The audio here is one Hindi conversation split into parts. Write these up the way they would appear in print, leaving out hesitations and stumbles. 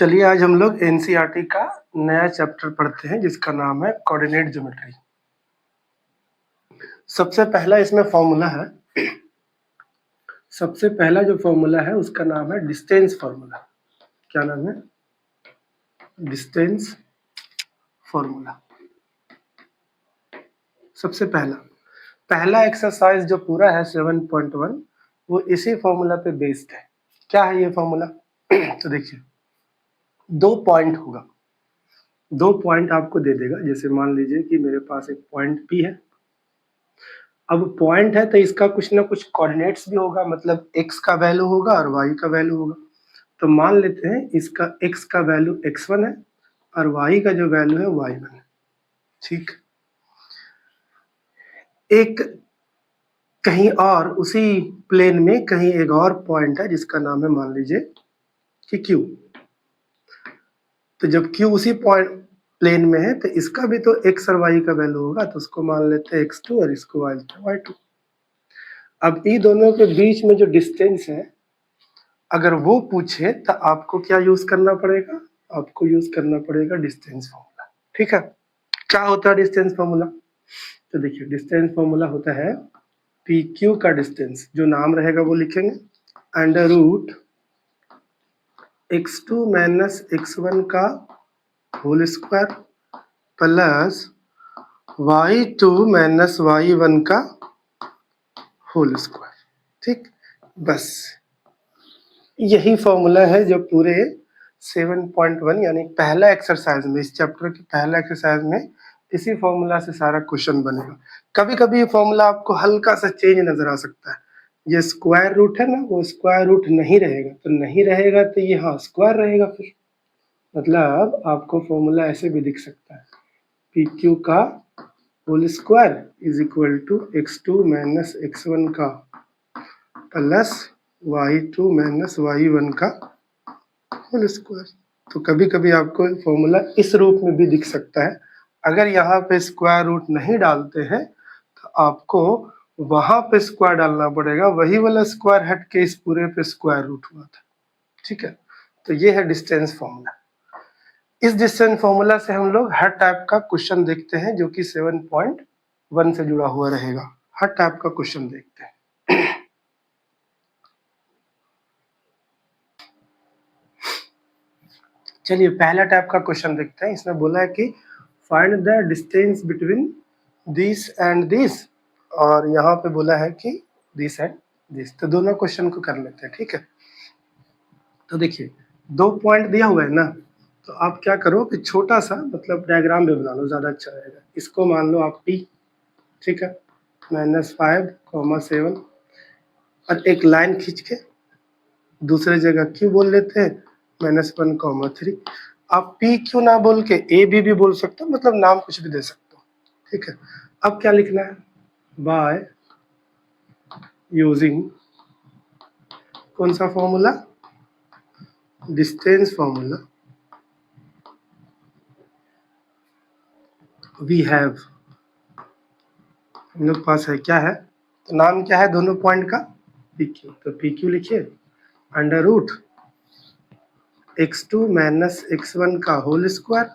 चलिए आज हम लोग एनसीईआरटी का नया चैप्टर पढ़ते हैं जिसका नाम है कोऑर्डिनेट ज्योमेट्री। सबसे पहला इसमें फॉर्मूला है, सबसे पहला जो फॉर्मूला है उसका नाम है डिस्टेंस फॉर्मूला। क्या नाम है? Distance formula. सबसे पहला एक्सरसाइज जो पूरा है 7.1 वो इसी फॉर्मूला पे बेस्ड है। क्या है ये फॉर्मूला? तो देखिए, 2 पॉइंट होगा, 2 पॉइंट आपको दे देगा। जैसे मान लीजिए कि मेरे पास एक पॉइंट P है। अब पॉइंट है तो इसका कुछ ना कुछ कोऑर्डिनेट्स भी होगा, मतलब x का वैल्यू होगा और y का वैल्यू होगा। तो मान लेते हैं इसका x का वैल्यू x1 है और y का जो वैल्यू है y1 है। ठीक, एक कहीं और उसी प्लेन में कहीं एक और पॉइंट है जिसका नाम है मान लीजिए कि Q। तो जब Q उसी पॉइंट प्लेन में है तो इसका भी तो x और y का वैल्यू होगा, तो उसको मान लेते हैं x2 और इसको y2। अब इन दोनों के बीच में जो डिस्टेंस है, अगर वो पूछे तो आपको क्या यूज करना पड़ेगा? आपको यूज करना पड़ेगा डिस्टेंस फॉर्मूला। ठीक है, क्या होता है डिस्टेंस फॉर्मूला? तो देखिए, डिस्टेंस फॉर्मूला होता है पी क्यू का डिस्टेंस, जो नाम रहेगा वो लिखेंगे, under root x2 minus x1 का whole square plus y2 minus y1 का होल स्क्वायर। ठीक, बस यही फॉर्मूला है जो पूरे 7.1 यानी पहला एक्सरसाइज में, इस चैप्टर के पहला एक्सरसाइज में इसी फॉर्मूला से सारा क्वेश्चन बनेगा। कभी कभी ये फॉर्मूला आपको हल्का सा चेंज नजर आ सकता है। ये स्क्वायर रूट है ना, वो स्क्वायर रूट नहीं रहेगा, तो नहीं रहेगा तो ये हाँ स्क्वायर रहेगा। फिर मतलब आपको फॉर्मूला ऐसे भी दिख सकता है, पी क्यू का whole square is equal to x2 minus x1 का प्लस y2 माइनस y1 का होल स्क्वायर। तो कभी कभी आपको फॉर्मूला इस रूप में भी दिख सकता है। अगर यहाँ पे स्क्वायर रूट नहीं डालते हैं तो आपको वहां पे स्क्वायर डालना पड़ेगा, वही वाला स्क्वायर हट के इस पूरे पे स्क्वायर रूट हुआ था। ठीक है, तो ये है डिस्टेंस फॉर्मूला। इस डिस्टेंस फॉर्मूला से हम लोग हर टाइप का क्वेश्चन देखते हैं जो कि 7.1 से जुड़ा हुआ रहेगा। हर टाइप का क्वेश्चन देखते हैं। चलिए पहला टाइप का क्वेश्चन देखते हैं। इसमें बोला है कि find the distance between this and this, और यहाँ पे बोला है कि दिस एंड दिस। तो दोनों क्वेश्चन को कर लेते हैं। ठीक है, तो देखिए 2 पॉइंट दिया हुआ है ना, तो आप क्या करो कि छोटा सा मतलब डायग्राम भी बना लो, ज्यादा अच्छा रहेगा। इसको मान लो आप P, ठीक है, -5, 7 और एक लाइन खींच के दूसरे जगह Q बोल लेते हैं, -1, 3। आप P क्यों ना बोल के A भी बोल सकते हो, मतलब नाम कुछ भी दे सकते हो। ठीक है, अब क्या लिखना है? बाय यूजिंग कौन सा formula? Distance formula we have, हम लोग पास है। क्या है? तो नाम क्या है दोनों पॉइंट का? PQ। तो PQ लिखिए under root x2 minus x1 का whole square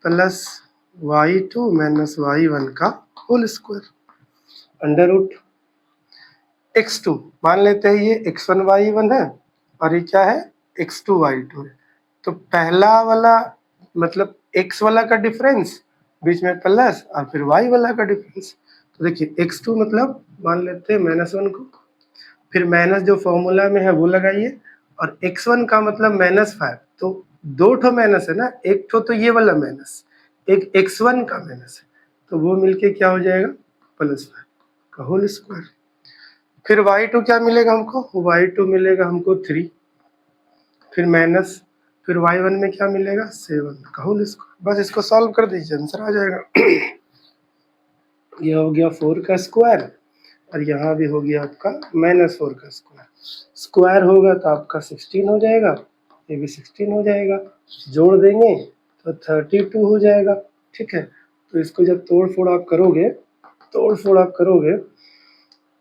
plus y2 minus y1 का whole square. Under root x2 मान लेते हैं ये x1 y1 है और ये क्या है? x2 y2 है। तो पहला वाला मतलब x वाला का डिफरेंस, बीच में प्लस और फिर y वाला का डिफरेंस। तो देखिए x2 मतलब मान लेते हैं -1 को, फिर माइनस जो फॉर्मूला में है वो लगाइए, और x1 का मतलब -5। तो 2 ठो माइनस है ना, एक ठो तो ये वाला माइनस, एक x1 का माइनस है, तो वो मिलके क्या हो जाएगा? +5 का होल स्क्वायर। फिर y2 क्या मिलेगा हमको? y2 मिलेगा हमको 3, फिर माइनस, फिर y1 में क्या मिलेगा? 7 का होल स्क्वायर। बस इसको सॉल्व कर दीजिए, आंसर आ जाएगा। ये हो गया 4 का स्क्वायर और यहाँ भी हो गया आपका -4 का स्क्वायर। स्क्वायर होगा तो आपका 16 हो जाएगा, ये भी 16 हो जाएगा, जोड़ देंगे तो 32 हो जाएगा। ठीक है, तो इसको जब तोड़ फोड़ आप करोगे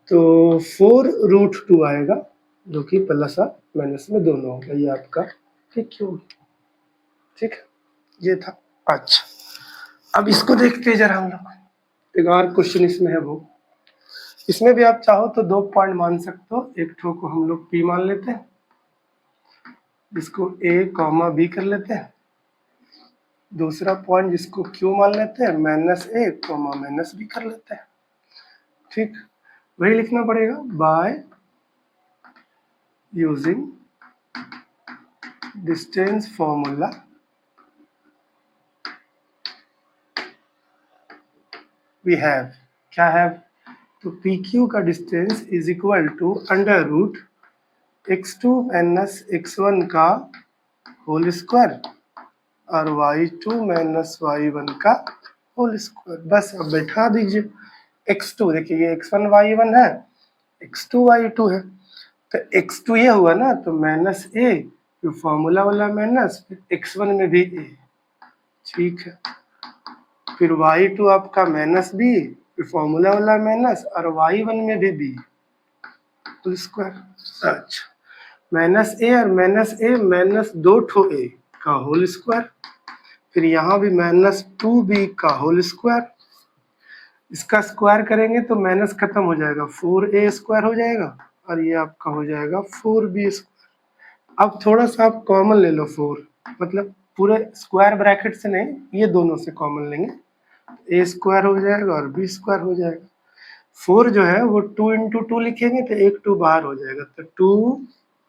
तो 4√2 आएगा, जो कि प्लस और माइनस में दोनों होगा। ये आपका PQ। ठीक है, ये था। अच्छा, अब इसको देखते हैं जरा हम लोग। एक और क्वेश्चन इसमें है, वो इसमें भी आप चाहो तो 2 पॉइंट मान सकते हो। एक ठो को हम लोग P मान लेते हैं, इसको A कॉमा B कर लेते हैं। दूसरा पॉइंट जिसको Q मान लेते हैं, -A कॉमा -B कर लेते हैं। ठीक, वही लिखना पड़ेगा, by using distance formula we have. क्या है? तो PQ का distance is equal to under root x2 minus x1 का होल स्क्वायर और y2 माइनस y1 का होल स्क्वायर। बस अब बैठा दीजिए। x2 देखिए, ये x1 y1 है, x2 y2 है, तो x2 ये हुआ ना, तो माइनस a, फिर फॉर्मूला वाला माइनस, फिर x1 में भी a। ठीक है, फिर y2 आपका माइनस b, फिर फॉर्मूला वाला माइनस, और y1 में भी b होल स्क्वायर। अच्छा, माइनस a और माइनस a, माइनस 2 ठो a का होल स्क्वायर, फिर यहाँ भी -2b का होल स्क्वायर। इसका स्क्वायर करेंगे तो माइनस खत्म हो जाएगा, 4a स्क्वायर हो जाएगा, और ये आपका हो जाएगा 4b स्क्वायर। अब थोड़ा सा आप कॉमन ले लो 4, मतलब पूरे स्क्वायर ब्रैकेट से नहीं, ये दोनों से कॉमन लेंगे, a स्क्वायर हो जाएगा और b स्क्वायर हो जाएगा। 4 जो है वो 2 इंटू 2 लिखेंगे तो एक 2 बाहर हो जाएगा, तो 2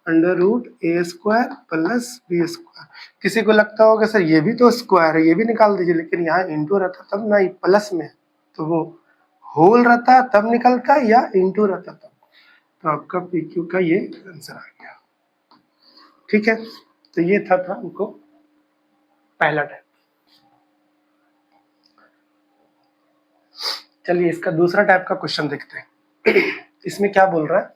under root a square plus b square. किसी को लगता होगा सर ये भी तो स्क्वायर है, ये भी निकाल दीजिए, लेकिन यहाँ इंटू रहता तब ना, प्लस में तो वो होल रहता तब निकलता, या इंटू रहता तब। तो आपका PQ का ये आंसर आ गया। ठीक है, तो ये था हमको पहला टाइप। चलिए इसका दूसरा टाइप का क्वेश्चन देखते हैं। इसमें क्या बोल रहा है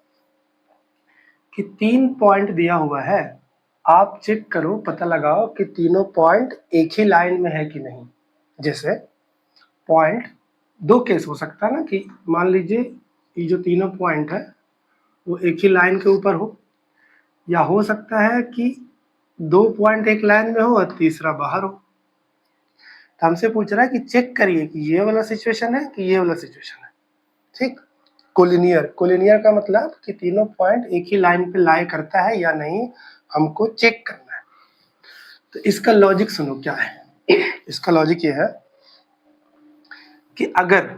कि 3 पॉइंट दिया हुआ है, आप चेक करो, पता लगाओ कि तीनों पॉइंट एक ही लाइन में है कि नहीं। जैसे पॉइंट 2 केस हो सकता है ना, कि मान लीजिए ये जो तीनों पॉइंट है वो एक ही लाइन के ऊपर हो, या हो सकता है कि 2 पॉइंट एक लाइन में हो और तीसरा बाहर हो। तो हमसे पूछ रहा है कि चेक करिए कि ये वाला सिचुएशन है कि ये वाला सिचुएशन है। ठीक, कोलिनियर। कोलिनियर का मतलब कि तीनों पॉइंट एक ही लाइन पे लाई करता है या नहीं, हमको चेक करना है। तो इसका लॉजिक सुनो क्या है। इसका लॉजिक ये है कि अगर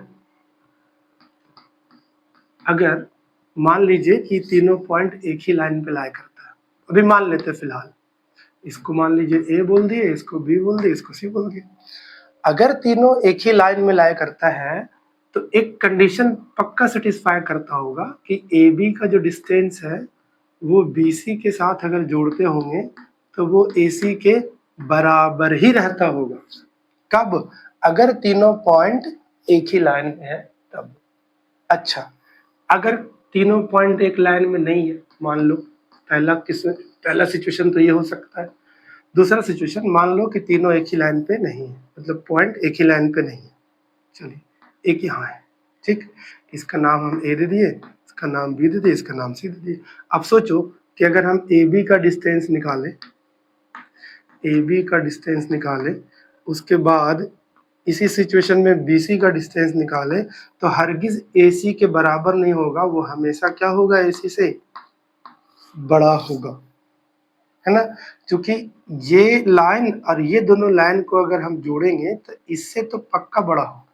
मान लीजिए कि तीनों पॉइंट एक ही लाइन पे लाई करता है, अभी मान लेते फिलहाल, इसको मान लीजिए A बोल दिए, इसको B बोल दिए, इसको C बोल दिए। अगर तीनों एक ही लाइन में लाई करता है तो एक कंडीशन पक्का सेटिस्फाई करता होगा कि AB का जो डिस्टेंस है वो BC के साथ अगर जोड़ते होंगे तो वो AC के बराबर ही रहता होगा। कब? अगर तीनों पॉइंट एक ही लाइन में है तब। अच्छा, अगर तीनों पॉइंट एक लाइन में नहीं है, मान लो पहला सिचुएशन तो ये हो सकता है। दूसरा सिचुएशन, मान लो कि तीनों एक ही लाइन पे नहीं है, मतलब पॉइंट एक ही लाइन पे नहीं है। चलिए, एक यहाँ है, ठीक, इसका नाम हम A दे दिए, इसका नाम B दे दिए, इसका नाम C दे दिए। अब सोचो कि अगर हम AB का डिस्टेंस निकालें, उसके बाद इसी सिचुएशन में BC का डिस्टेंस निकाले, तो हरगिज AC के बराबर नहीं होगा, वो हमेशा क्या होगा, AC से बड़ा होगा, है ना। क्योंकि ये लाइन और ये दोनों लाइन को अगर हम जोड़ेंगे तो इससे तो पक्का बड़ा होगा।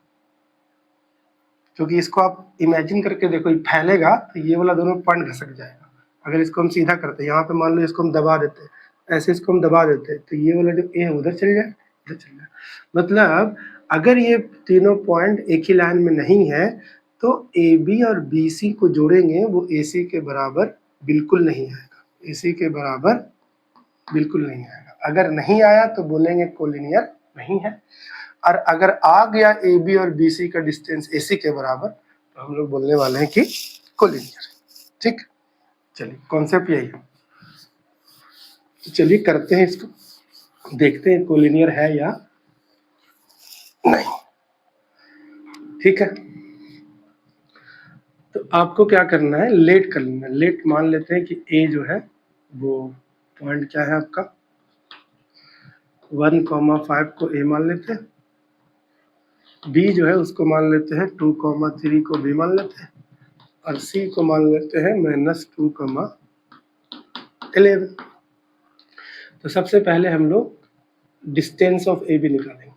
क्योंकि इसको आप इमेजिन करके देखो, ये फैलेगा तो ये वाला दोनों पॉइंट घसक जाएगा। अगर इसको हम सीधा करते हैं, यहाँ पे मान लो इसको हम दबा देते हैं, ऐसे इसको हम दबा देते हैं, तो ये वाला जो A है उधर चल जाए, इधर चल जाए। मतलब अगर ये तीनों पॉइंट एक ही लाइन में नहीं है तो AB और BC को जोड़ेंगे, वो AC के बराबर बिल्कुल नहीं आएगा, AC के बराबर बिल्कुल नहीं आएगा। अगर नहीं आया तो बोलेंगे कोलिनियर नहीं है, और अगर आ गया AB और BC का डिस्टेंस AC के बराबर तो हम लोग बोलने वाले हैं कि कोलिनियर। ठीक, चलिए कॉन्सेप्ट यही है। तो चलिए करते हैं इसको, देखते हैं कोलिनियर है या नहीं। ठीक है, तो आपको क्या करना है, लेट कर लेना है। लेट मान लेते हैं कि A जो है वो पॉइंट क्या है आपका, 1,5 को ए मान लेते हैं, बी जो है उसको मान लेते हैं 2,3 को बी मान लेते हैं, और सी को मान लेते हैं -2,11। तो सबसे पहले हम लोग डिस्टेंस ऑफ ए बी निकालेंगे,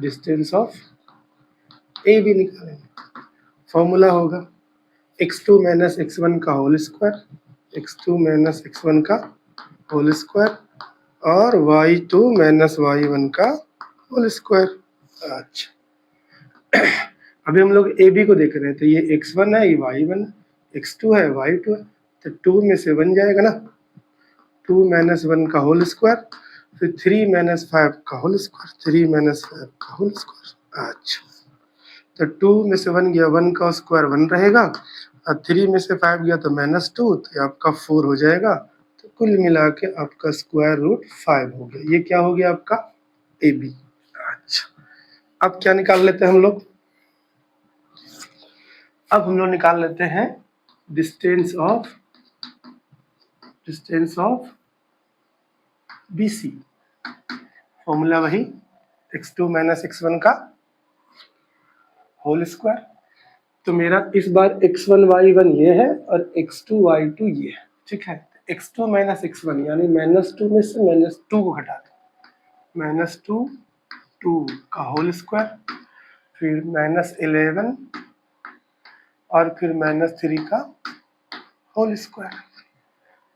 डिस्टेंस ऑफ ए बी निकालेंगे। फॉर्मूला होगा x2 - x1 का होल स्क्वायर, x2 - x1 का होल स्क्वायर, और y2 - y1 का होल स्क्वायर। अच्छा, अभी हम लोग ए बी को देख रहे हैं, तो ये x1 है, ये y1 है, x2 है, y2 है, तो 2 में से 1 जाएगा ना, 2 - 1 का होल स्क्वायर, फिर 3 - 5 का होल स्क्वायर, 3 - 5 का होल स्क्वायर। अच्छा, तो 2 में से 1 गया, 1 का स्क्वायर 1 रहेगा, और 3 में से 5 गया तो -2, तो ये आपका 4 हो जाएगा। तो कुल मिला के आपका स्क्वायर रूट 5 हो गया। ये क्या हो गया आपका ए बी। अच्छा, अब क्या निकाल लेते हैं हम लोग, अब हम लोग निकाल लेते हैं distance of B C. Formula वही x2 - x1 का होल स्क्वायर। तो मेरा इस बार x1 y1 ये है और x2 y2 ये है, ठीक है। x2 - x1 यानी -2 में से -2 को घटा दो, -2 का होल स्क्वायर, फिर -11 और फिर -3 का होल स्क्वायर।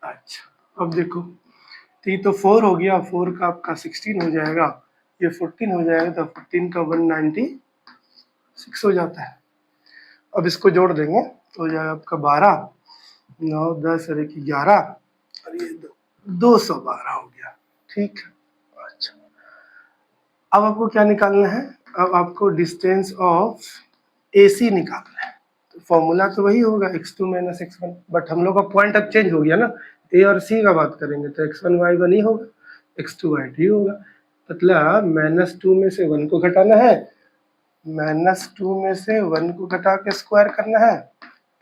अच्छा, अब देखो, तो ये तो 4 हो गया, 4 का आपका 16 हो जाएगा, ये 14 हो जाएगा, तो 14 का 196 हो जाता है। अब इसको जोड़ देंगे तो हो जाएगा आपका 12, 9, 10 और 11, और ये 212 हो गया, ठीक है। अच्छा, अब आपको क्या निकालना है, अब आपको डिस्टेंस ऑफ ए सी निकालना है। तो फॉर्मूला तो वही होगा x2 - x1, बट हम लोग का पॉइंट अब चेंज हो गया ना, ए और सी का बात करेंगे तो x1 y1 ही होगा, x2 y2 ही होगा। मतलब -2 में से 1 को घटाना है, -2 में से 1 को घटा के स्क्वायर करना है,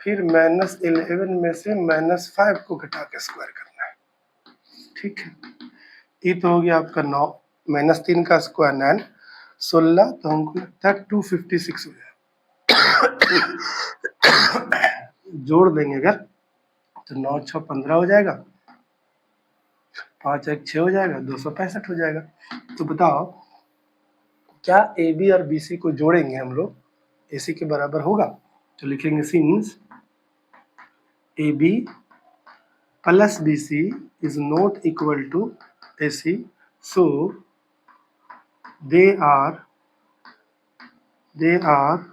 फिर -11 में से -5 को घटा के स्क्वायर करना है, ठीक है। ये तो हो गया आपका 9, -3 का स्क्वायर 9, 16, तो हमको लगता है 256 हो जाएगा। जोड़ देंगे अगर तो 9 6 15 हो जाएगा, 5 1 6 हो जाएगा, 265 हो जाएगा। तो बताओ क्या ए बी और बी सी को जोड़ेंगे हम लोग, ए सी के बराबर होगा, तो लिखेंगे since A B plus B C is not equal to A C, so they are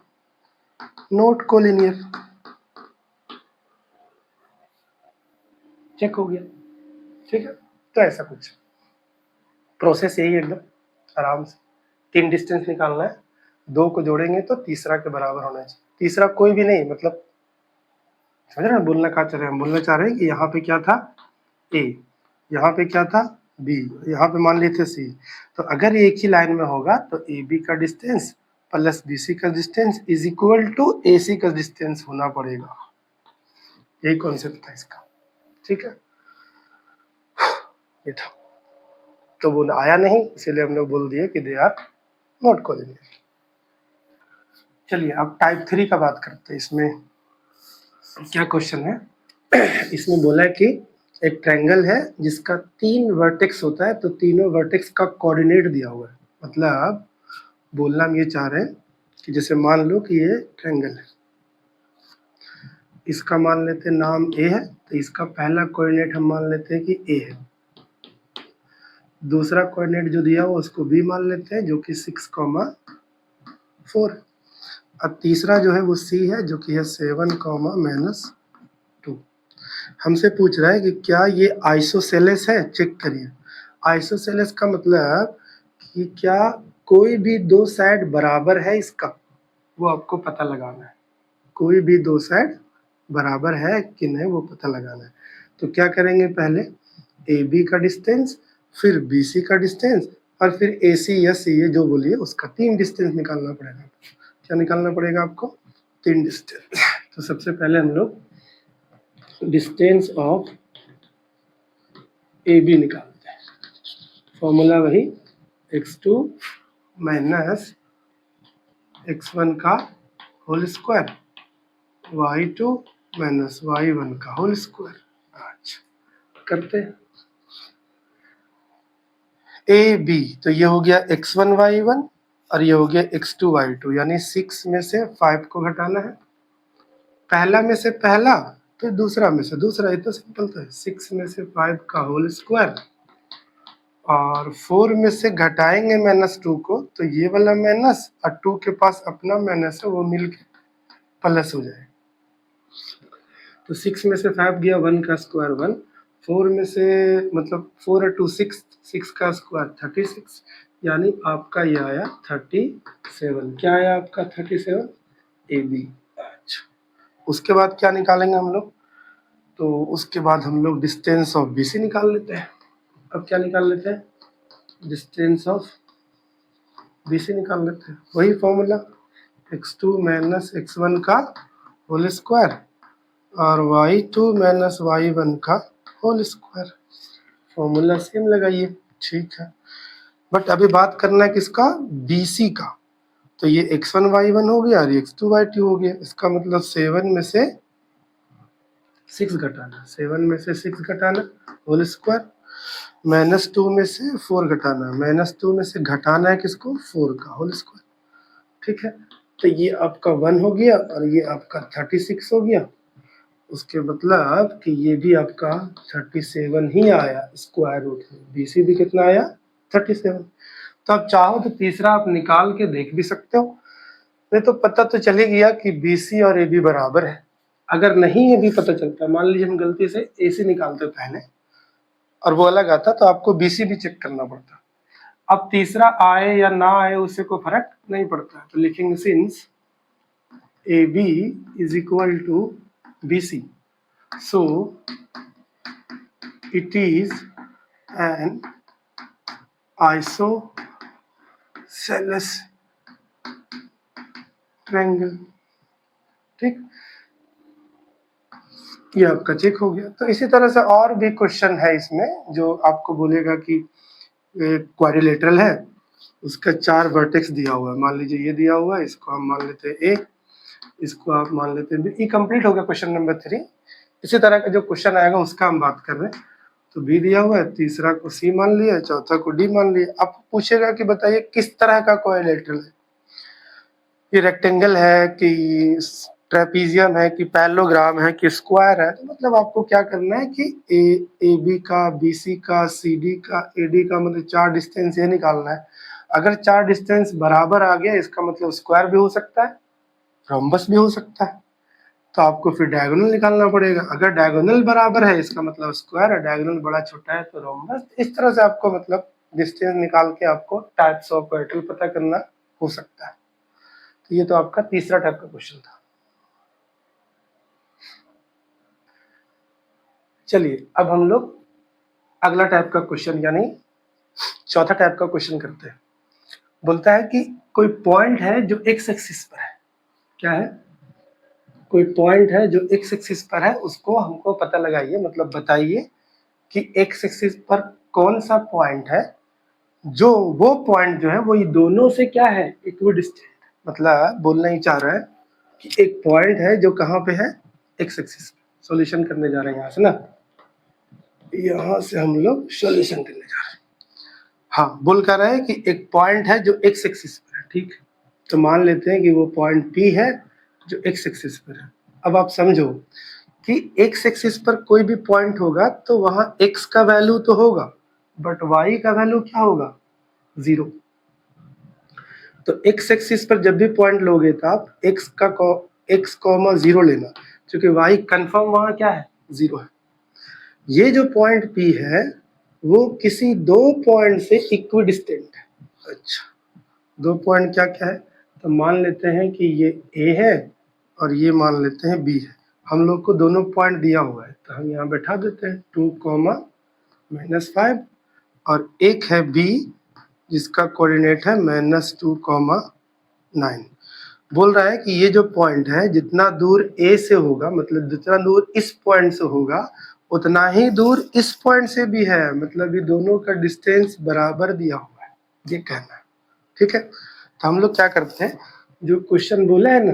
not collinear. Check हो गया, ठीक है। तो ऐसा कुछ प्रोसेस यही एकदम आराम से, 3 डिस्टेंस निकालना है, 2 को जोड़ेंगे तो तीसरा के बराबर होना चाहिए, तीसरा कोई भी नहीं, मतलब समझ रहे हैं बोलना क्या चाह रहे हैं, हम बोलना चाह रहे हैं कि यहाँ पे क्या था ए, यहाँ पे क्या था बी, यहाँ पे मान लिए थे सी, तो अगर एक ही लाइन में होगा तो ए बी का डिस्टेंस प्लस बी सी का distance is equal to A सी का डिस्टेंस होना पड़ेगा, यही कॉन्सेप्ट था इसका, ठीक है। ये था, तो वो आया नहीं, इसीलिए हम लोग बोल दिए कि दे आर नॉट कोलिनियर। चलिए अब टाइप 3 का बात करते हैं। इसमें क्या क्वेश्चन है, इसमें बोला है कि एक ट्रायंगल है जिसका 3 वर्टेक्स होता है, तो तीनों वर्टेक्स का कोऑर्डिनेट दिया हुआ है। मतलब बोलना हम ये चाह रहे हैं कि जैसे मान लो कि ये ट्रायंगल है, इसका मान लेते हैं नाम ए है, तो इसका पहला कोऑर्डिनेट हम मान लेते हैं कि ए है, दूसरा कोऑर्डिनेट जो दिया हुआ उसको बी मान लेते हैं जो कि 6,4, और तीसरा जो है वो सी है जो कि है 7,-2। हमसे पूछ रहा है कि क्या ये आइसोसेलेस है, चेक करिए। आइसोसेलेस का मतलब कि क्या कोई भी 2 साइड बराबर है इसका, वो आपको पता लगाना है। कोई भी 2 साइड बराबर है कि नहीं वो पता लगाना है। तो क्या करेंगे, पहले ए बी का डिस्टेंस, फिर बी सी का डिस्टेंस, और फिर ए सी या सी ए जो बोलिए उसका 3 डिस्टेंस निकालना पड़ेगा। क्या निकालना पड़ेगा आपको, 3 डिस्टेंस। तो सबसे पहले हम लोग डिस्टेंस ऑफ ए बी निकालते हैं। फॉर्मूला वही x2 माइनस x1 का whole square y2 minus y1 का होल स्क्वायर। अच्छा करते हैं ए बी, तो ये हो गया x1 y1 और ये हो गया x2 y2, यानी 6 में से 5 को घटाना है, पहला में से पहला तो दूसरा में से दूसरा, ये तो सिंपल था। 6 में से 5 का होल स्क्वायर और 4 में से घटाएंगे -2 को, तो ये वाला माइनस और 2 के पास अपना माइनस है वो मिलके प्लस हो जाए। तो 6 में से 5 गया 1 का स्क्वायर 1, 4 में से मतलब 4 और 2 6, 6 का स्क्वायर 36, यानी आपका ये आया 37। क्या आया आपका 37 ए बी। अच्छा उसके बाद क्या निकालेंगे हम लोग, तो उसके बाद हम लोग डिस्टेंस ऑफ बी सी निकाल लेते हैं। अब क्या निकाल लेते हैं, डिस्टेंस ऑफ बी सी निकाल लेते हैं, वही फॉर्मूला x2 माइनस x1 का होल स्क्वायर और y2 माइनस y1 का होल स्क्वायर, फॉर्मूला सेम लगाइए, ठीक है। बट अभी बात करना है किसका, BC का, तो ये x1 y1 हो गया और x2 y2 हो गया। इसका मतलब 7 में से 6 घटाना, 7 में से 6 घटाना होल स्क्वायर, -2 में से 4 घटाना, -2 में से घटाना है किसको, 4 का होल स्क्वायर, ठीक है। तो ये आपका 1 हो गया और ये आपका 36 हो गया। उसके मतलब कि ये भी आपका 37 ही आया स्क्वायर रूट में, BC भी कितना आया 37। तो आप चाहो तो तीसरा आप निकाल के देख भी सकते हो, नहीं तो पता तो चल ही गया कि BC और AB बराबर है। अगर नहीं ये भी पता चलता, मान लीजिए हम गलती से AC निकालते पहले और वो अलग आता, तो आपको BC भी चेक करना पड़ता। अब तीसरा आए या ना आए उससे कोई फर्क नहीं पड़ता, तो लिखेंगे since AB is equal to BC, so it is an isosceles triangle, ठीक। ये आपका चेक हो गया। तो इसी तरह से और भी क्वेश्चन है इसमें जो आपको बोलेगा कि क्वाड्रिलेटरल है, उसका 4 वर्टेक्स दिया हुआ है, मान लीजिए ये दिया हुआ है, इसको हम मान लेते हैं ए, इसको आप मान लेते हैं बी। ये कंप्लीट हो गया क्वेश्चन नंबर 3। इसी तरह का जो क्वेश्चन आएगा उसका हम बात कर रहे हैं। तो बी दिया हुआ है, तीसरा को सी मान लिया, चौथा को डी मान लिया। अब पूछेगा कि बताइए किस तरह का क्वाड्रिलेटरल है, ये रेक्टेंगल है कि ट्रेपीजियम है कि पैरेललोग्राम है कि स्क्वायर है। तो मतलब आपको क्या करना है कि ए बी का, बी सी का, सी डी का, ए डी का, मतलब 4 डिस्टेंस ये निकालना है। अगर 4 डिस्टेंस बराबर आ गया इसका मतलब स्क्वायर भी हो सकता है, रोम्बस भी हो सकता है, तो आपको फिर डायगोनल निकालना पड़ेगा। अगर डायगोनल बराबर है इसका मतलब स्क्वायर, और डायगोनल बड़ा छोटा है तो रोम्बस। इस तरह से आपको मतलब डिस्टेंस निकाल के आपको टाइप्स ऑफ क्वाड्रिलेटरल पता करना हो सकता है। तो ये तो आपका तीसरा टाइप का क्वेश्चन था। चलिए अब हम लोग अगला टाइप का क्वेश्चन यानी चौथा टाइप का क्वेश्चन करते हैं। बोलता है कि कोई पॉइंट है जो एक्स एक्सिस पर है। क्या है, कोई पॉइंट है जो एक्स एक्सिस पर है, उसको हमको पता लगाइए, मतलब बताइए कि एक्स एक्सिस पर कौन सा पॉइंट है जो वो पॉइंट जो है वो ये दोनों से क्या है, इक्विडिस्टेंट। मतलब बोलना ही चाह रहा है कि एक पॉइंट है जो कहाँ पे है, एक्स एक्सिस पे। सॉल्यूशन करने जा रहे हैं यहाँ से ना, यहाँ से हम लोग सॉल्यूशन करने जा रहे हैं। हाँ, बोल कर रहे हैं कि एक पॉइंट है जो एक्स एक्सिस पर है, ठीक। तो मान लेते हैं कि वो पॉइंट P है जो एक्स एक्सिस पर है। अब आप समझो कि एक्स एक्सिस पर कोई भी पॉइंट होगा तो वहां x का वैल्यू तो होगा, बट y का वैल्यू क्या होगा, 0। तो एक्स एक्सिस पर जब भी पॉइंट लोगे तो आप x, 0 लेना, क्योंकि y कंफर्म वहां क्या है, 0 है। ये जो पॉइंट P है वो किसी दो पॉइंट से इक्विडिस्टेंट है। अच्छा, दो पॉइंट क्या क्या है, तो मान लेते हैं कि ये A है और ये मान लेते हैं B है। हम लोग को दोनों पॉइंट दिया हुआ है तो हम यहाँ बैठा देते हैं 2, -5, और एक है B जिसका कोऑर्डिनेट है -2, 9। बोल रहा है कि ये जो पॉइंट है जितना दूर A से होगा, मतलब जितना दूर इस पॉइंट से होगा उतना ही दूर इस पॉइंट से भी है, मतलब ये दोनों का डिस्टेंस बराबर दिया हुआ है, ये कहना है। ठीक है, तो हम लोग क्या करते हैं, जो क्वेश्चन बोला है ना,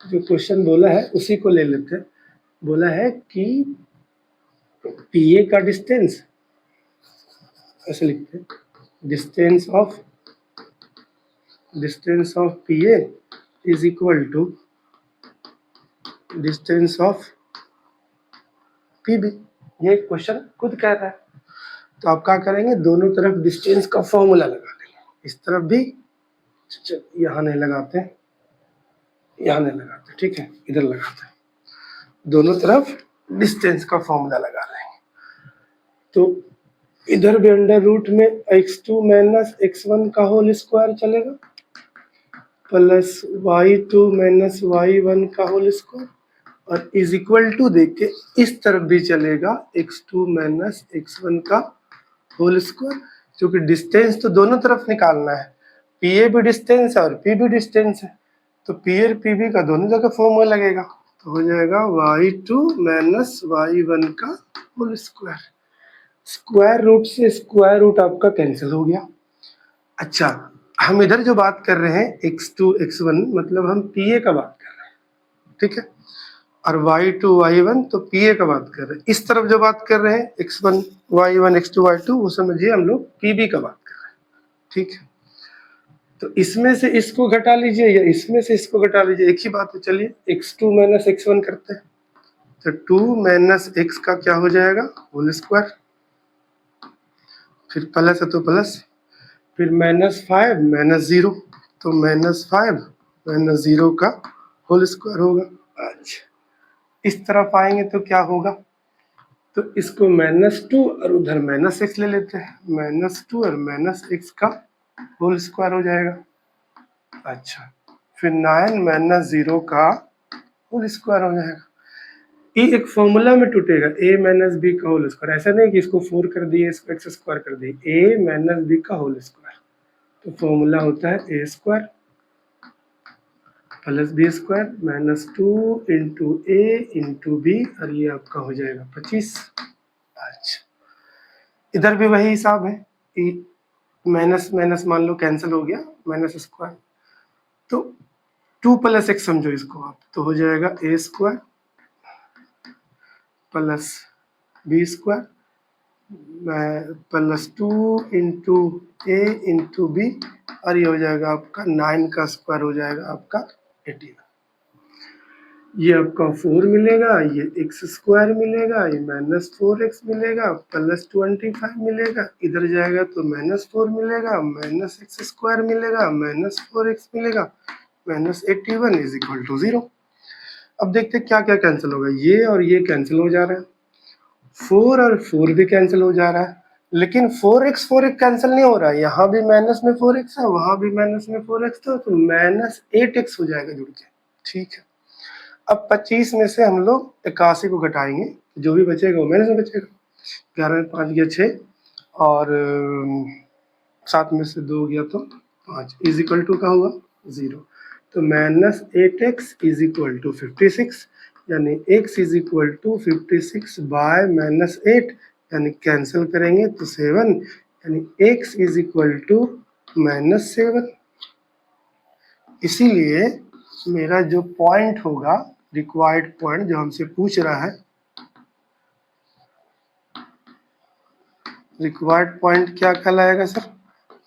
जो क्वेश्चन बोला है उसी को ले लेते हैं। बोला है कि पीए का डिस्टेंस, ऐसे लिखते हैं, distance of PA is equal to distance of PB. ये क्वेश्चन खुद कह रहा है, तो आप क्या करेंगे, दोनों तरफ डिस्टेंस का फॉर्मूला लगा देंगे। इस तरफ भी, यहाँ नहीं लगाते, यहाँ नहीं लगाते, ठीक है, इधर लगाते हैं। दोनों तरफ डिस्टेंस का फॉर्मूला लगा लेंगे। तो इधर भी अंडर रूट में x2 माइनस x1 का होल स्क्वायर चलेगा, प्लस y2 माइनस y1 का होल स्क्वायर, और इज इक्वल टू देख के इस तरफ भी चलेगा x2 माइनस x1 का होल स्क्वायर, क्योंकि डिस्टेंस तो दोनों तरफ निकालना है, पीए भी डिस्टेंस है और पी भी डिस्टेंस है, तो पी और पी भी का दोनों जगह फॉर्मूला लगेगा, तो हो जाएगा y2 माइनस y1 का होल स्क्वायर। स्क्वायर रूट से स्क्वायर रूट आपका कैंसिल हो गया। अच्छा, हम इधर जो बात कर रहे हैं x2 x1, मतलब हम पीए का बात कर रहे हैं, ठीक है, और y2 y1 तो पीए का बात कर रहे हैं। इस तरफ जो बात कर रहे हैं x1 y1 x2 y2, वो समझिए हम लोग पीबी का बात कर रहे हैं, ठीक है। तो इसमें से इसको घटा लीजिए या इसमें से इसको घटा लीजिए, एक ही बात है। चलिए x2 माइनस x1 करते हैं, तो 2 माइनस x का क्या हो जाएगा, होल स्क्वायर, फिर प्लस है तो प्लस, फिर -5 -0, तो -5 -0 का होल स्क्वायर होगा। अच्छा, इस तरफ आएंगे तो क्या होगा, तो इसको -2 और उधर -x ले लेते हैं, -2 और -x का होल स्क्वायर हो जाएगा। अच्छा, फिर 9 -0 का होल स्क्वायर हो जाएगा। ये एक फॉर्मूला में टूटेगा, a माइनस बी का होल स्क्वायर, ऐसा नहीं कि इसको 4 कर दिए इसको x स्क्वायर कर दिए, a माइनस बी का होल स्क्वायर, तो फॉर्मूला होता है a square plus B square -2 into A into B, और ये आपका हो जाएगा 25। अच्छा, इधर भी वही हिसाब है, माइनस माइनस मान लो कैंसिल हो गया, माइनस स्क्वायर, तो 2 + x समझो इसको आप, तो हो जाएगा a square plus B square +2 into A into B, और ये हो जाएगा आपका 9 का स्क्वायर हो जाएगा आपका 18। ये आपका 4 मिलेगा, ये x स्क्वायर मिलेगा, ये -4x मिलेगा, +25 मिलेगा, इधर जाएगा तो -4 मिलेगा, -x स्क्वायर मिलेगा, -4x मिलेगा, -81 इज इक्वल टू 0। अब देखते हैं क्या क्या कैंसिल होगा, ये और ये कैंसिल हो जा रहा है, 4 और 4 भी कैंसिल हो जा रहा है, लेकिन 4x कैंसिल नहीं हो रहा है, यहाँ भी माइनस में 4x है, वहां भी माइनस में 4x था, तो -8x हो जाएगा जुड़ के, ठीक है। अब 25 में से हम लोग 81 को घटाएंगे, जो भी बचेगा वो माइनस में बचेगा, 11 में 5 गया 6, और 7 में से 2 गया तो 5, इज इक्वल टू का हुआ 0, तो -8x इज इक्वल टू 56, यानी x is equal to 56 by -8, यानी कैंसिल करेंगे तो 7, यानी x इज इक्वल टू -7। इसीलिए मेरा जो पॉइंट होगा, रिक्वायर्ड पॉइंट जो हमसे पूछ रहा है, रिक्वायर्ड पॉइंट क्या कहलाएगा सर,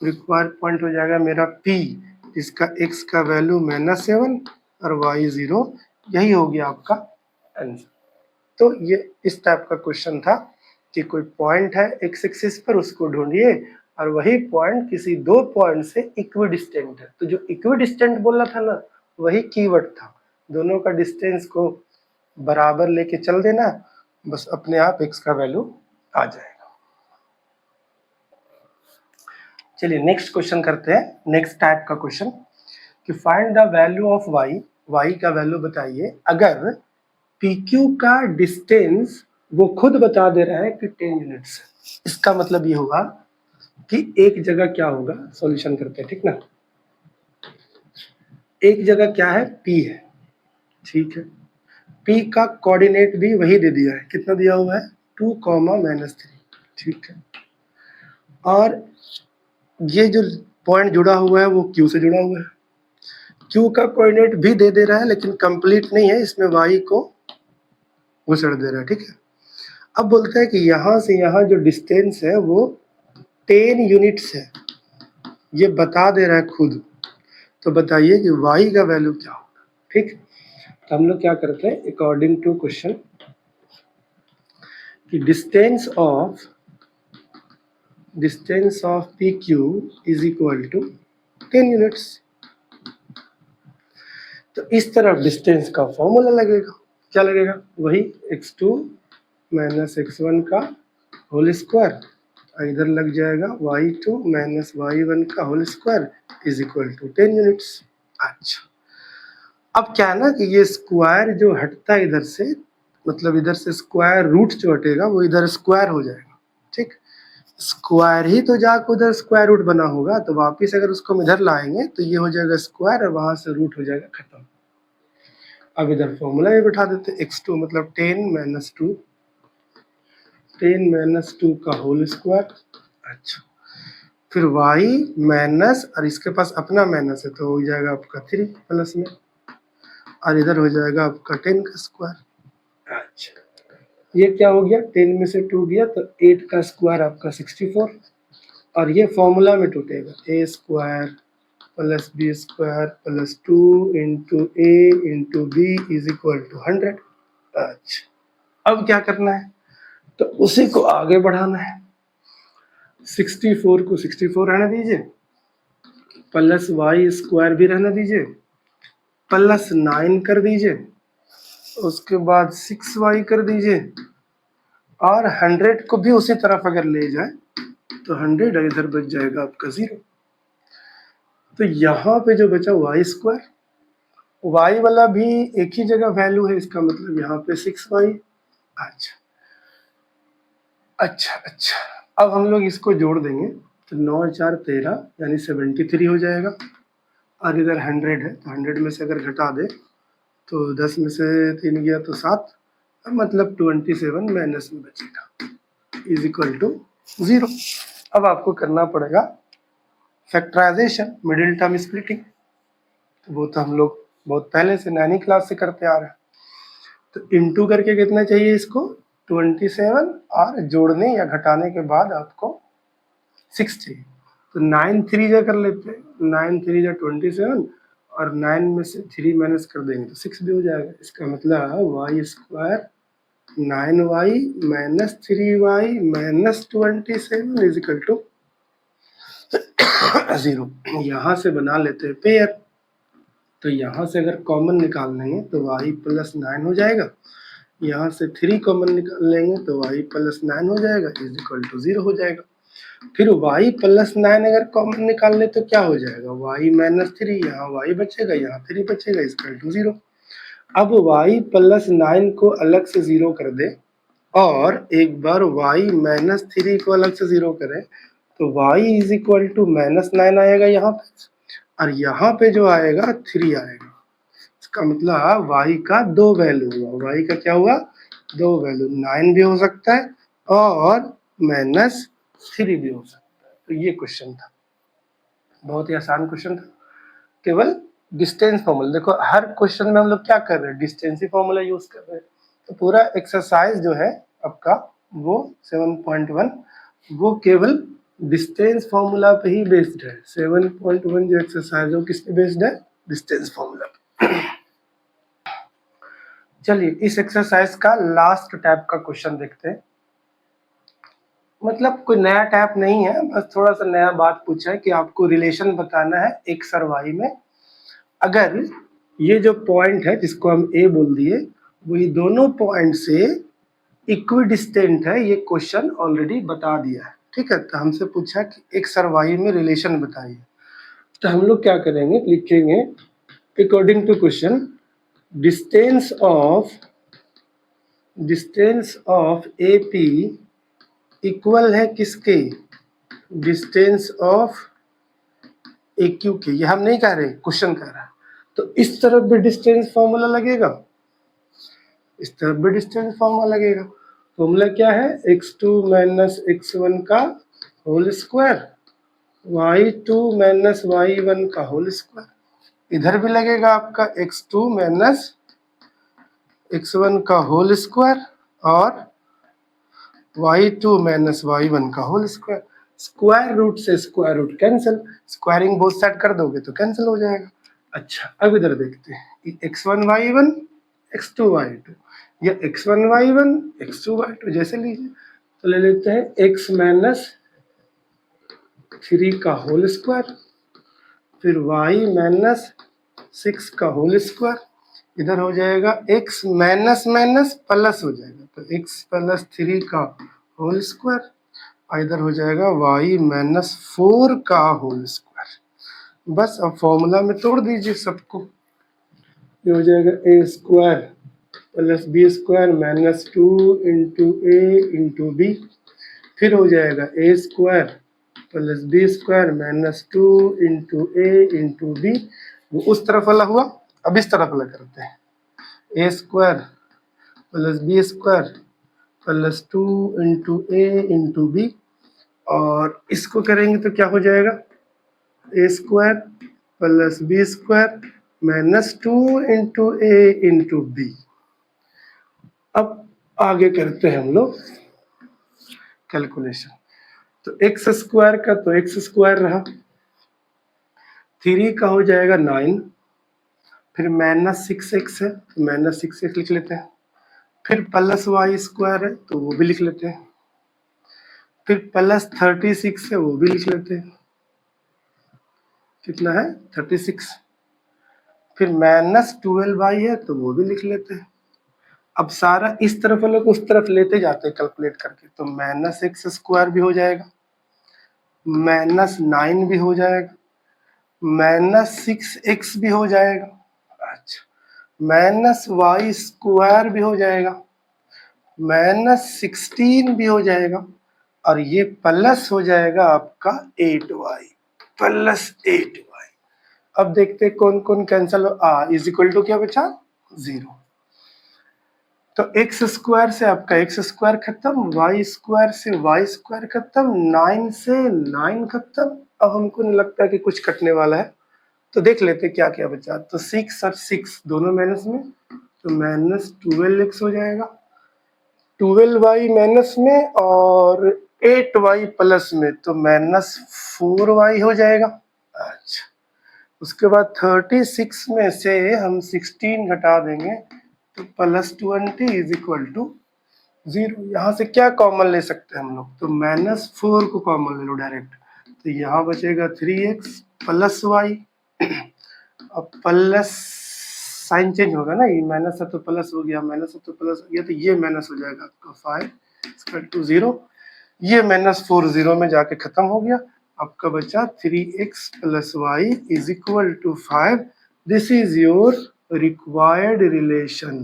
रिक्वायर्ड पॉइंट हो जाएगा मेरा P, जिसका x का वैल्यू -7 और y 0, यही हो गया आपका आंसर। तो ये इस टाइप का क्वेश्चन था कि कोई पॉइंट है x एक्सिस पर, उसको ढूंढिए, और वही पॉइंट किसी दो पॉइंट से इक्विडिस्टेंट है। तो जो इक्विडिस्टेंट बोला था ना, वही कीवर्ड था, दोनों का डिस्टेंस को बराबर लेके चल देना, बस अपने आप x का वैल्यू आ जाएगा। चलिए नेक्स्ट क्वेश्चन करते हैं, नेक्स्ट टाइप का क्वेश्चन, कि find the value of y, y का वैल्यू बताइए अगर PQ का डिस्टेंस वो खुद बता दे रहा है कि 10 यूनिट्स है। इसका मतलब ये होगा कि एक जगह क्या होगा, सॉल्यूशन करते हैं, ठीक ना, एक जगह क्या है, P है, ठीक है, P का कोऑर्डिनेट भी वही दे दिया है, कितना दिया हुआ है 2, -3, ठीक है। और ये जो पॉइंट जुड़ा हुआ है वो Q से जुड़ा हुआ है, Q का कोऑर्डिनेट भी दे रहा है लेकिन कंप्लीट नहीं है, इसमें y को घुसड़ दे रहा है, ठीक है। अब बोलते हैं कि यहाँ से यहाँ जो डिस्टेंस है वो 10 यूनिट्स है, ये बता दे रहा है खुद। तो बताइए कि y का वैल्यू क्या होगा, ठीक। तो हम लोग क्या करते हैं अकॉर्डिंग टू क्वेश्चन कि distance of PQ is equal to 10 units. तो इस तरफ डिस्टेंस का फॉर्मूला लगेगा, क्या लगेगा, वही x2 - x1 का होल स्क्वायर, इधर लग जाएगा y2 - y1 का whole square is equal to 10 units. अच्छा, अब क्या है ना कि ये स्क्वायर जो हटता है इधर से, मतलब इधर से स्क्वायर रूट जो हटेगा वो इधर स्क्वायर हो जाएगा, ठीक। स्क्वायर ही तो जाकर उधर स्क्वायर रूट बना होगा, तो वापिस अगर उसको हम इधर लाएंगे तो ये हो जाएगा स्क्वायर और वहां से रूट हो जाएगा खत्म। अब इधर फॉर्मूला में बिठा देते, x2 मतलब 10 - 2 का होल स्क्वायर। अच्छा, फिर y माइनस, और इसके पास अपना माइनस है तो हो जाएगा आपका 3 प्लस में, और इधर हो जाएगा आपका 10 का स्क्वायर। अच्छा, ये क्या हो गया, 10 में से 2 गया तो 8 का स्क्वायर आपका 64, और ये फॉर्मूला में टूटेगा a square plus b square plus 2 into a into b is equal to 100। अच्छा, अब क्या करना है, तो उसी को आगे बढ़ाना है, 64 को 64 रहने दीजिए, प्लस y स्क्वायर भी रहने दीजिए, प्लस 9 कर दीजिए, उसके बाद 6y कर दीजिए, और 100 को भी उसी तरफ अगर ले जाए तो 100 इधर बच जाएगा आपका 0। तो यहाँ पे जो बचा y स्क्वायर, y वाला भी एक ही जगह वैल्यू है, इसका मतलब यहाँ पे 6y। अच्छा अच्छा अच्छा, अब हम लोग इसको जोड़ देंगे तो 9 4 13 यानी 73 हो जाएगा, और इधर 100 है तो 100 में से अगर घटा दे तो 10 में से 3 गया तो 7, मतलब 27 माइनस में बचेगा इज इक्वल टू 0। अब आपको करना पड़ेगा फैक्टराइजेशन, मिडिल टर्म स्प्लिटिंग, तो वो तो हम लोग बहुत पहले से 9वीं क्लास से करते आ रहे हैं। तो इंटू करके कितना चाहिए इसको 27, और जोड़ने या घटाने के बाद आपको 6 चाहिए, तो 9 3 जा कर लेते हैं, 9 3 जा 27, और 9 में से 3 माइनस कर देंगे तो 6 भी हो जाएगा। इसका मतलब y square 9y minus 3y minus 27 is equal to 0। यहाँ से बना लेते हैं पेयर, तो यहाँ से अगर कॉमन निकाल लेंगे तो y प्लस 9 हो जाएगा, यहाँ से 3 कॉमन निकाल लेंगे तो y प्लस 9 हो जाएगा इज इक्वल टू 0 हो जाएगा। फिर y प्लस 9 अगर कॉमन निकाल ले तो क्या हो जाएगा, y माइनस 3, यहाँ y बचेगा, यहाँ 3 बचेगा इज इक्वल टू 0। अब y प्लस 9 को अलग से 0 कर दे, और एक बार y माइनस 3 को अलग से 0 करें तो y इज इक्वल टू -9 आएगा यहाँ पे, और यहाँ पे जो आएगा 3 आएगा। इसका मतलब y का 2 वैल्यू हुआ, y का क्या हुआ 2 वैल्यू, 9 भी हो सकता है और -3 भी हो सकता है। तो ये क्वेश्चन था, बहुत ही आसान क्वेश्चन था, केवल डिस्टेंस फॉर्मूला। देखो हर क्वेश्चन में हम लोग क्या कर रहे हैं, डिस्टेंस ही फॉर्मूला यूज कर रहे हैं। तो पूरा एक्सरसाइज जो है आपका वो 7.1 वो केवल डिस्टेंस फॉर्मूला पे ही बेस्ड है। 7.1 जो एक्सरसाइज है वो किस पे बेस्ड है, डिस्टेंस फॉर्मूला पे। चलिए इस एक्सरसाइज का लास्ट टाइप का क्वेश्चन देखते हैं। मतलब कोई नया टाइप नहीं है, बस थोड़ा सा नया बात पूछा है कि आपको रिलेशन बताना है एक्स और वाई में। अगर ये जो पॉइंट है जिसको हम ए बोल दिए, वही दोनों पॉइंट से इक्विडिस्टेंट है, ये क्वेश्चन ऑलरेडी बता दिया है, ठीक है। तो हमसे पूछा कि एक्स और वाई में रिलेशन बताइए, तो हम लोग क्या करेंगे, लिखेंगे according to question distance of A P equal है किसके, डिस्टेंस ऑफ ए क्यू के। ये हम नहीं कह रहे, क्वेश्चन कह रहा है। तो इस तरफ भी डिस्टेंस फॉर्मूला लगेगा इस तरफ भी डिस्टेंस फॉर्मूला लगेगा। फॉर्मूला क्या है, x2 माइनस x1 का whole square y2 minus y1 का होल स्क्वायर। इधर भी लगेगा आपका x2 माइनस x1 का होल स्क्वायर और y2 माइनस y1 का होल स्क्वायर। स्क्वायर रूट से square root cancel, squaring both side कर दोगे तो कैंसिल हो जाएगा। अच्छा, अब इधर देखते हैं, x1 y1 x2 y2 या x1 y1 x2 y2 जैसे लीजिए। तो ले लेते हैं x माइनस 3 का होल स्क्वायर, फिर y माइनस 6 का होल स्क्वायर। इधर हो जाएगा x माइनस माइनस प्लस हो जाएगा, तो x प्लस 3 का होल स्क्वायर, इधर हो जाएगा y माइनस 4 का होल स्क्वायर। बस अब फॉर्मूला में तोड़ दीजिए सबको। ये हो जाएगा a square plus B square minus 2 into A into B, फिर हो जाएगा a square plus B square minus 2 into A into B. वो उस तरफ वाला हुआ, अब इस तरफ वाला करते हैं, a square plus B square plus 2 into A into B, और इसको करेंगे तो क्या हो जाएगा, a square plus B square minus 2 into A into b. अब आगे करते हैं हम लोग कैलकुलेशन। तो एक्स स्क्वायर का तो एक्स स्क्वायर रहा, 3 का हो जाएगा 9, फिर माइनस 6x है तो माइनस 6x लिख लेते हैं, फिर प्लस वाई स्क्वायर है तो वो भी लिख लेते हैं, फिर प्लस 36 है वो भी लिख लेते हैं, कितना है 36, फिर माइनस 12y है तो वो भी लिख लेते हैं। अब सारा इस तरफ वाले को उस तरफ लेते जाते हैं कैलकुलेट करके, तो माइनस एक्स स्क्वायर भी हो जाएगा, माइनस 9 भी हो जाएगा, माइनस 6x भी हो जाएगा, अच्छा माइनस वाई स्क्वायर भी हो जाएगा, माइनस 16 भी हो जाएगा, और ये प्लस हो जाएगा आपका 8y प्लस 8y। अब देखते हैं कौन कौन कैंसिल हो, इज इक्वल टू क्या बचा 0। तो एक्स स्क्वायर से आपका एक्स स्क्वायर खत्म, वाई स्क्वायर से वाई स्क्वायर खत्म, 9 से 9 खत्म। अब हमको नहीं लगता कि कुछ कटने वाला है, तो देख लेते क्या क्या बचा। तो 6 और 6 दोनों माइनस में, तो माइनस 12x हो जाएगा, 12y माइनस में और 8y प्लस में, तो माइनस 4y हो जाएगा। अच्छा, उसके बाद 36 में से हम 16 घटा देंगे तो प्लस 20 इज इक्वल टू 0। यहाँ से क्या कॉमन ले सकते हैं हम लोग, तो माइनस 4 को कॉमन ले लो डायरेक्ट, तो यहाँ बचेगा 3x प्लस वाई, अब प्लस साइन चेंज होगा ना, ये माइनस है तो प्लस हो गया, माइनस है तो प्लस हो गया, तो ये माइनस हो जाएगा आपका 5 इक्वल टू 0, ये माइनस 4 0 में जाके खत्म हो गया। आपका बचा 3x plus Y is equal to 5। This is your required relation.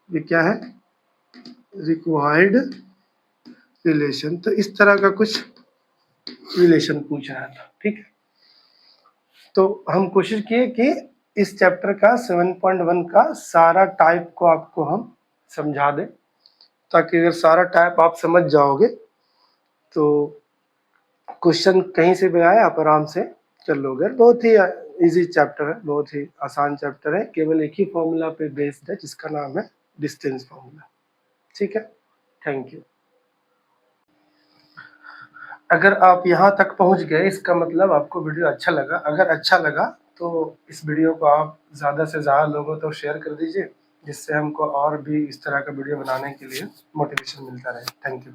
ये क्या है, रिक्वायर्ड रिलेशन। तो इस तरह का कुछ रिलेशन पूछ रहा था, ठीक है। तो हम कोशिश किए कि इस चैप्टर का 7.1 का सारा टाइप को आपको हम समझा दें, ताकि अगर सारा टाइप आप समझ जाओगे तो क्वेश्चन कहीं से भी आए आप आराम से कर लोगे। बहुत ही इजी चैप्टर है, बहुत ही आसान चैप्टर है, केवल एक ही फॉर्मूला पे बेस्ड है जिसका नाम है डिस्टेंस फॉर्मूला। ठीक है, थैंक यू। अगर आप यहाँ तक पहुँच गए इसका मतलब आपको वीडियो अच्छा लगा। अगर अच्छा लगा तो इस वीडियो को आप ज़्यादा से ज़्यादा लोगों तक शेयर कर दीजिए, जिससे हमको और भी इस तरह का वीडियो बनाने के लिए मोटिवेशन मिलता रहे। Thank you.